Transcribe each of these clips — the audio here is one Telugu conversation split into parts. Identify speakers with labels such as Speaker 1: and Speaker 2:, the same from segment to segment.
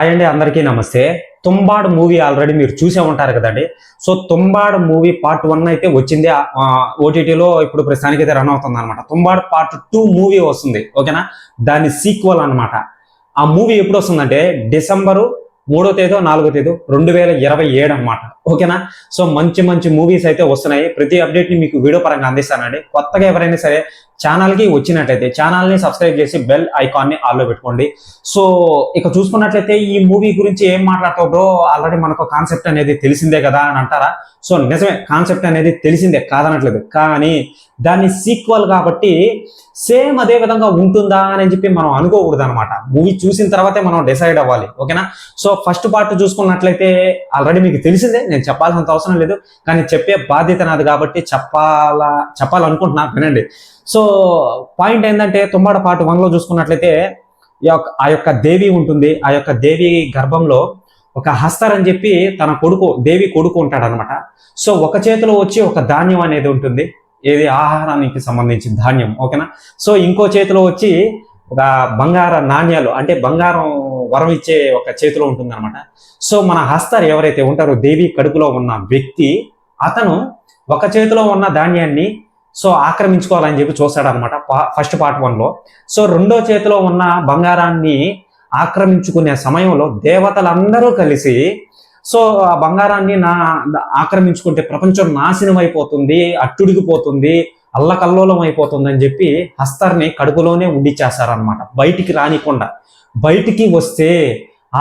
Speaker 1: హాయ్ అండి, అందరికీ నమస్తే. తుంబాడు మూవీ ఆల్రెడీ మీరు చూసే ఉంటారు కదండి. సో తుంబాడు మూవీ పార్ట్ 1 అయితే వచ్చింది. ఓటీటీలో ఇప్పుడు ప్రస్తుతానికి అయితే రన్ అవుతుంది అనమాట. తుంబాడు పార్ట్ 2 మూవీ వస్తుంది, ఓకేనా. దాని సీక్వల్ అనమాట. ఆ మూవీ ఎప్పుడు వస్తుందంటే డిసెంబరు 3వ తేదీ 4వ తేదీ 2027 అనమాట, ఓకేనా. సో మంచి మంచి మూవీస్ అయితే వస్తున్నాయి. ప్రతి అప్డేట్ ని మీకు వీడియో పరంగా అందిస్తానండి. కొత్తగా ఎవరైనా సరే ఛానల్కి వచ్చినట్లయితే ఛానల్ని సబ్స్క్రైబ్ చేసి బెల్ ఐకాన్ని ఆల్లో పెట్టుకోండి. సో ఇక చూసుకున్నట్లయితే ఈ మూవీ గురించి ఏం మాట్లాడతావు బ్రో, ఆల్రెడీ మనకు కాన్సెప్ట్ అనేది తెలిసిందే కదా అని అంటారా. సో నిజమే, కాన్సెప్ట్ అనేది తెలిసిందే, కాదనట్లేదు. కానీ దాని సీక్వల్ కాబట్టి సేమ్ అదే విధంగా ఉంటుందా అని చెప్పి మనం అనుకోకూడదు అనమాట. మూవీ చూసిన తర్వాతే మనం డిసైడ్ అవ్వాలి, ఓకేనా. సో ఫస్ట్ పార్ట్ చూసుకున్నట్లయితే ఆల్రెడీ మీకు తెలిసిందే, నేను చెప్పాల్సినంత అవసరం లేదు. కానీ చెప్పే బాధ్యత నాది కాబట్టి చెప్పాలనుకుంటున్నా, వినండి. సో పాయింట్ ఏంటంటే తుంబాడ పార్ట్ 1లో చూసుకున్నట్లయితే ఆ యొక్క దేవి ఉంటుంది. ఆ యొక్క దేవి గర్భంలో ఒక హస్తర్ అని చెప్పి తన కొడుకు, దేవి కొడుకు ఉంటాడు అనమాట. సో ఒక చేతిలో వచ్చి ఒక ధాన్యం అనేది ఉంటుంది, ఏది ఆహారానికి సంబంధించిన ధాన్యం, ఓకేనా. సో ఇంకో చేతిలో వచ్చి ఒక బంగార నాణ్యాలు, అంటే బంగారం వరం ఇచ్చే ఒక చేతిలో ఉంటుంది అనమాట. సో మన హస్తర్ ఎవరైతే ఉంటారో దేవి కడుపులో ఉన్న వ్యక్తి, అతను ఒక చేతిలో ఉన్న ధాన్యాన్ని సో ఆక్రమించుకోవాలని చెప్పి చూస్తాడనమాట ఫస్ట్ పార్ట్ 1లో. సో రెండో చేతిలో ఉన్న బంగారాన్ని ఆక్రమించుకునే సమయంలో దేవతలందరూ కలిసి సో ఆ బంగారాన్ని ఆక్రమించుకుంటే ప్రపంచం నాశనం అయిపోతుంది, అట్టుడిగిపోతుంది, అల్లకల్లోలం అయిపోతుంది అని చెప్పి హస్తర్ని కడుపులోనే ఉండిచ్చేస్తారనమాట, బయటికి రానికుండా. బయటికి వస్తే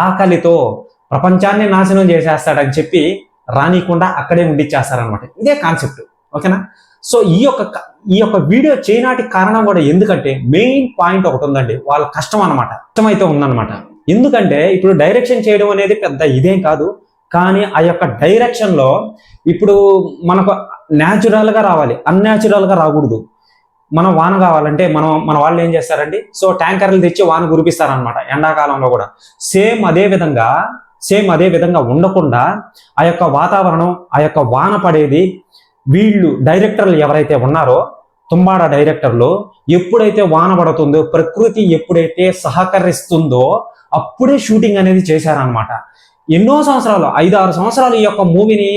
Speaker 1: ఆకలితో ప్రపంచాన్ని నాశనం చేసేస్తాడని చెప్పి రానికుండా అక్కడే ఉండిచ్చేస్తారనమాట. ఇదే కాన్సెప్ట్, ఓకేనా. సో ఈ యొక్క వీడియో చేయనాటి కారణం కూడా ఎందుకంటే మెయిన్ పాయింట్ ఒకటి ఉందండి, వాళ్ళ కష్టం అనమాట. కష్టమైతే ఉందన్నమాట. ఎందుకంటే ఇప్పుడు డైరెక్షన్ చేయడం అనేది పెద్ద ఇదేం కాదు, కానీ ఆ యొక్క డైరెక్షన్ లో ఇప్పుడు మనకు న్యాచురల్ గా రావాలి, అన్యాచురల్ గా రాకూడదు. మనం వాన కావాలంటే మన వాళ్ళు ఏం చేస్తారండి, సో ట్యాంకర్లు తెచ్చి వాన కురిపిస్తారనమాట ఎండాకాలంలో కూడా. సేమ్ అదే విధంగా ఉండకుండా ఆ యొక్క వాతావరణం, ఆ యొక్క వాన పడేది, వీళ్ళు డైరెక్టర్లు ఎవరైతే ఉన్నారో తుంబాడ డైరెక్టర్లు, ఎప్పుడైతే వాన పడుతుందో, ప్రకృతి ఎప్పుడైతే సహకరిస్తుందో అప్పుడే షూటింగ్ అనేది చేశారనమాట. ఎన్నో సంవత్సరాలు, 5-6 సంవత్సరాలు ఈ యొక్క మూవీని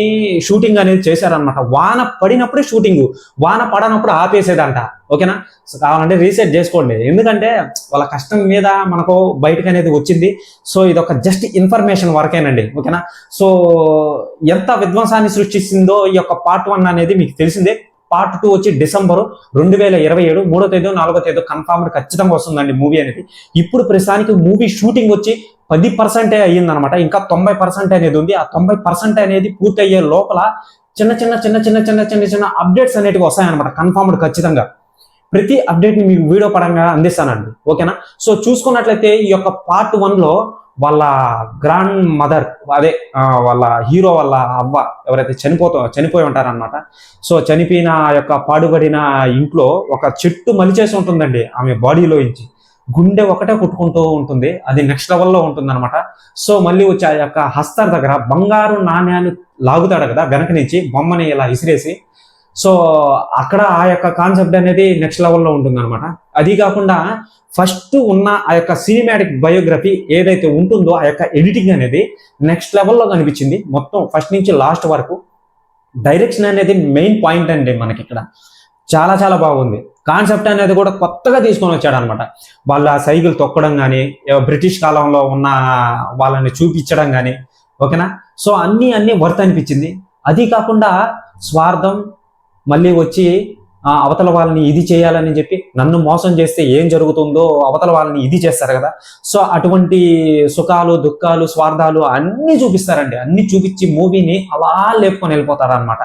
Speaker 1: షూటింగ్ అనేది చేశారనమాట. వాన పడినప్పుడే షూటింగ్, వాన పడనప్పుడు ఆపేసేదంట, ఓకేనా. కావాలంటే రీసెర్చ్ చేసుకోండి, ఎందుకంటే వాళ్ళ కష్టం మీద మనకు బయటకు అనేది వచ్చింది. సో ఇదొక జస్ట్ ఇన్ఫర్మేషన్ వరకేనండి, ఓకేనా. సో ఎంత విధ్వంసాన్ని సృష్టిస్తుందో ఈ యొక్క పార్ట్ 1 అనేది మీకు తెలిసిందే. పార్ట్ 2 వచ్చి డిసెంబరు 2027 3వ తేదీ 4వ తేదీ కన్ఫామ్డ్ ఖచ్చితంగా వస్తుందండి మూవీ అనేది. ఇప్పుడు ప్రస్తుతానికి మూవీ షూటింగ్ వచ్చి 10% అయ్యిందనమాట. ఇంకా 90% అనేది ఉంది. ఆ 90% అనేది పూర్తయ్యే లోపల చిన్న అప్డేట్స్ అనేటివి వస్తాయన్నమాట, కన్ఫామ్డ్ ఖచ్చితంగా. ప్రతి అప్డేట్ ని మీకు వీడియో పరంగా అందిస్తానండి, ఓకేనా. సో చూసుకున్నట్లయితే ఈ యొక్క పార్ట్ 1లో వాళ్ళ గ్రాండ్ మదర్, అదే వాళ్ళ హీరో వాళ్ళ అవ్వ ఎవరైతే చనిపోయి ఉంటారనమాట. సో చనిపోయిన ఆ యొక్క పాడుబడిన ఇంట్లో ఒక చెట్టు మలిచేసి ఉంటుందండి ఆమె బాడీలో నుంచి. గుండె ఒకటే కొట్టుకుంటూ ఉంటుంది, అది నెక్స్ట్ లెవెల్లో ఉంటుంది అనమాట. సో మళ్ళీ వచ్చి ఆ యొక్క హస్తర్ దగ్గర బంగారు నాణ్యాలు లాగుతాడు కదా వెనక నుంచి, బొమ్మని ఇలా ఇసిరేసి. సో అక్కడ ఆ యొక్క కాన్సెప్ట్ అనేది నెక్స్ట్ లెవెల్లో ఉంటుంది అనమాట. అది కాకుండా ఫస్ట్ ఉన్న ఆ యొక్క సినిమాటిక్ బయోగ్రఫీ ఏదైతే ఉంటుందో ఆ యొక్క ఎడిటింగ్ అనేది నెక్స్ట్ లెవెల్లో కనిపించింది. మొత్తం ఫస్ట్ నుంచి లాస్ట్ వరకు డైరెక్షన్ అనేది మెయిన్ పాయింట్ అండి మనకి ఇక్కడ. చాలా బాగుంది. కాన్సెప్ట్ అనేది కూడా కొత్తగా తీసుకొని వచ్చాడు అనమాట. వాళ్ళ సైకిల్ తొక్కడం కానీ, బ్రిటిష్ కాలంలో ఉన్న వాళ్ళని చూపించడం కానీ, ఓకేనా. సో అన్ని వర్త్ అనిపించింది. అది కాకుండా స్వార్థం, మళ్ళీ వచ్చి అవతల వాళ్ళని ఇది చేయాలని చెప్పి, నన్ను మోసం చేస్తే ఏం జరుగుతుందో అవతల వాళ్ళని ఇది చేస్తారు కదా. సో అటువంటి సుఖాలు, దుఃఖాలు, స్వార్థాలు అన్ని చూపిస్తారండి. అన్ని చూపించి మూవీని అలా లేపుకొని వెళ్ళిపోతాడు అనమాట,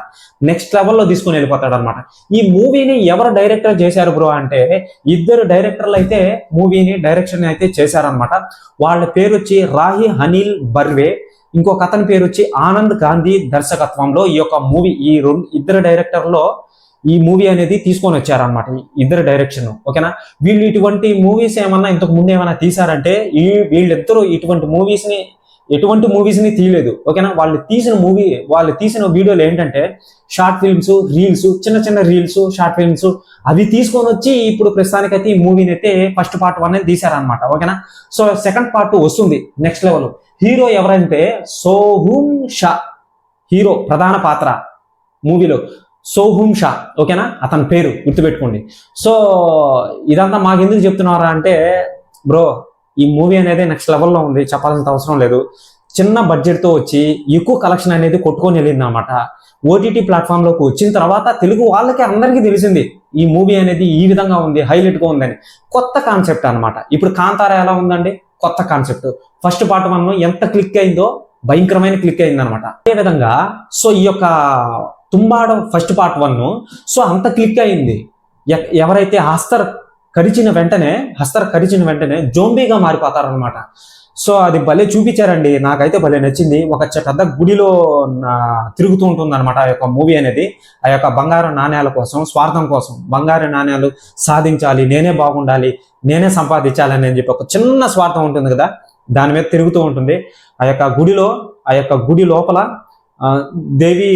Speaker 1: నెక్స్ట్ లెవెల్లో తీసుకొని వెళ్ళిపోతాడు అనమాట. ఈ మూవీని ఎవరు డైరెక్టర్ చేశారు బ్రో అంటే, ఇద్దరు డైరెక్టర్లు అయితే మూవీని డైరెక్షన్ అయితే చేశారనమాట. వాళ్ళ పేరు వచ్చి రాహి అనిల్ బర్వే, ఇంకొక అతని పేరు వచ్చి ఆనంద్ గాంధీ దర్శకత్వంలో ఈ యొక్క మూవీ, ఈ ఇద్దరు డైరెక్టర్లో ఈ మూవీ అనేది తీసుకొని వచ్చారనమాట, ఇద్దరు డైరెక్షన్, ఓకేనా. వీళ్ళు ఇటువంటి మూవీస్ ఏమన్నా ఇంతకు ముందు ఏమైనా తీసారంటే, వీళ్ళిద్దరూ ఇటువంటి మూవీస్ ని ఎటువంటి మూవీస్ ని తీయలేదు. ఓకేనా, వాళ్ళు తీసిన వీడియోలు ఏంటంటే షార్ట్ ఫిల్మ్స్, రీల్స్, చిన్న చిన్న రీల్స్, షార్ట్ ఫిల్మ్స్ అవి తీసుకొని వచ్చి ఇప్పుడు ప్రస్తుతానికైతే ఈ మూవీని అయితే ఫస్ట్ పార్ట్ 1 తీశారనమాట. ఓకేనా, సో సెకండ్ పార్ట్ వస్తుంది నెక్స్ట్ లెవెల్. హీరో ఎవరంటే సోహుమ్ షా, హీరో ప్రధాన పాత్ర మూవీలో సోహుమ్ షా. ఓకేనా, అతని పేరు గుర్తుపెట్టుకోండి. సో ఇదంతా మాకు ఎందుకు చెప్తున్నారా అంటే బ్రో, ఈ మూవీ అనేది నెక్స్ట్ లెవెల్లో ఉంది, చెప్పాల్సిన అవసరం లేదు. చిన్న బడ్జెట్తో వచ్చి ఎక్కువ కలెక్షన్ అనేది కొట్టుకొని వెళ్ళింది అనమాట. ఓటీటీ ప్లాట్ఫామ్లోకి వచ్చిన తర్వాత తెలుగు వాళ్ళకి అందరికీ తెలిసింది ఈ మూవీ అనేది ఈ విధంగా ఉంది, హైలైట్గా ఉందని. కొత్త కాన్సెప్ట్ అనమాట. ఇప్పుడు కాంతార ఎలా ఉందండి, కొత్త కాన్సెప్ట్. ఫస్ట్ పార్ట్ 1 ఎంత క్లిక్ అయిందో భయంకరమైన క్లిక్ అయింది అనమాట. అదేవిధంగా సో ఈ యొక్క తుంబాడు ఫస్ట్ పార్ట్ 1 సో అంత క్లిక్ అయింది. ఎవరైతే హస్తర్ కరిచిన వెంటనే జోంబీగా మారిపోతారనమాట. సో అది భలే చూపించారండి, నాకైతే భలే నచ్చింది. ఒక పెద్ద గుడిలో తిరుగుతూ ఉంటుంది అనమాట ఆ యొక్క మూవీ అనేది. ఆ యొక్క బంగారు నాణ్యాల కోసం, స్వార్థం కోసం, బంగారు నాణ్యాలు సాధించాలి, నేనే బాగుండాలి, నేనే సంపాదించాలి అని చెప్పి ఒక చిన్న స్వార్థం ఉంటుంది కదా, దాని మీద తిరుగుతూ ఉంటుంది. ఆ యొక్క గుడి లోపల దేవి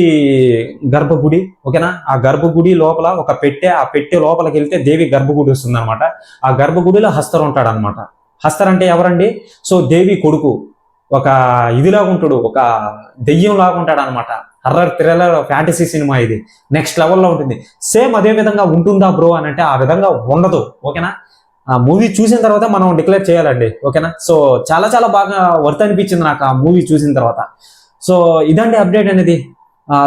Speaker 1: గర్భగుడి. ఓకేనా, ఆ గర్భగుడి లోపల ఒక పెట్టె, ఆ పెట్టె లోపలికి వెళ్తే దేవి గర్భగుడి వస్తుంది అనమాట. ఆ గర్భగుడిలో హస్తర్ ఉంటాడు అనమాట. హస్తర్ అంటే ఎవరండి, సో దేవి కొడుకు. ఒక ఇదిలాగా ఉంటాడు, ఒక దెయ్యం లాగా ఉంటాడు అనమాట. హర్రర్ థ్రిల్లర్ ఫ్యాంటసీ సినిమా ఇది, నెక్స్ట్ లెవెల్లో ఉంటుంది. సేమ్ అదే విధంగా ఉంటుందా బ్రో అని అంటే ఆ విధంగా ఉండదు. ఓకేనా, ఆ మూవీ చూసిన తర్వాత మనం డిక్లేర్ చేయాలండి. ఓకేనా, సో చాలా చాలా బాగా వర్త్ అనిపించింది నాకు ఆ మూవీ చూసిన తర్వాత. సో ఇదండి అప్డేట్ అనేది.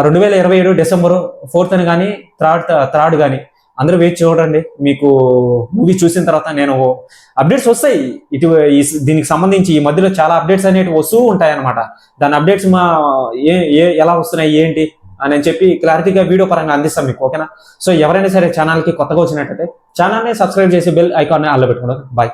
Speaker 1: 2027 డిసెంబర్ 4th కానీ థర్డ్ కానీ అందరూ వేచి చూడండి. మీకు మూవీ చూసిన తర్వాత నేను అప్డేట్స్ వస్తాయి దీనికి సంబంధించి. ఈ మధ్యలో చాలా అప్డేట్స్ అనేవి వస్తూ ఉంటాయి అనమాట. దాని అప్డేట్స్ ఎలా వస్తున్నాయి ఏంటి అని చెప్పి క్లారిటీగా వీడియో పరంగా అందిస్తాం మీకు. ఓకేనా, సో ఎవరైనా సరే ఛానల్కి కొత్తగా వచ్చినట్టయితే ఛానల్ని సబ్స్క్రైబ్ చేసి బెల్ ఐకాన్ని ఆన్లో పెట్టుకోండి. బాయ్.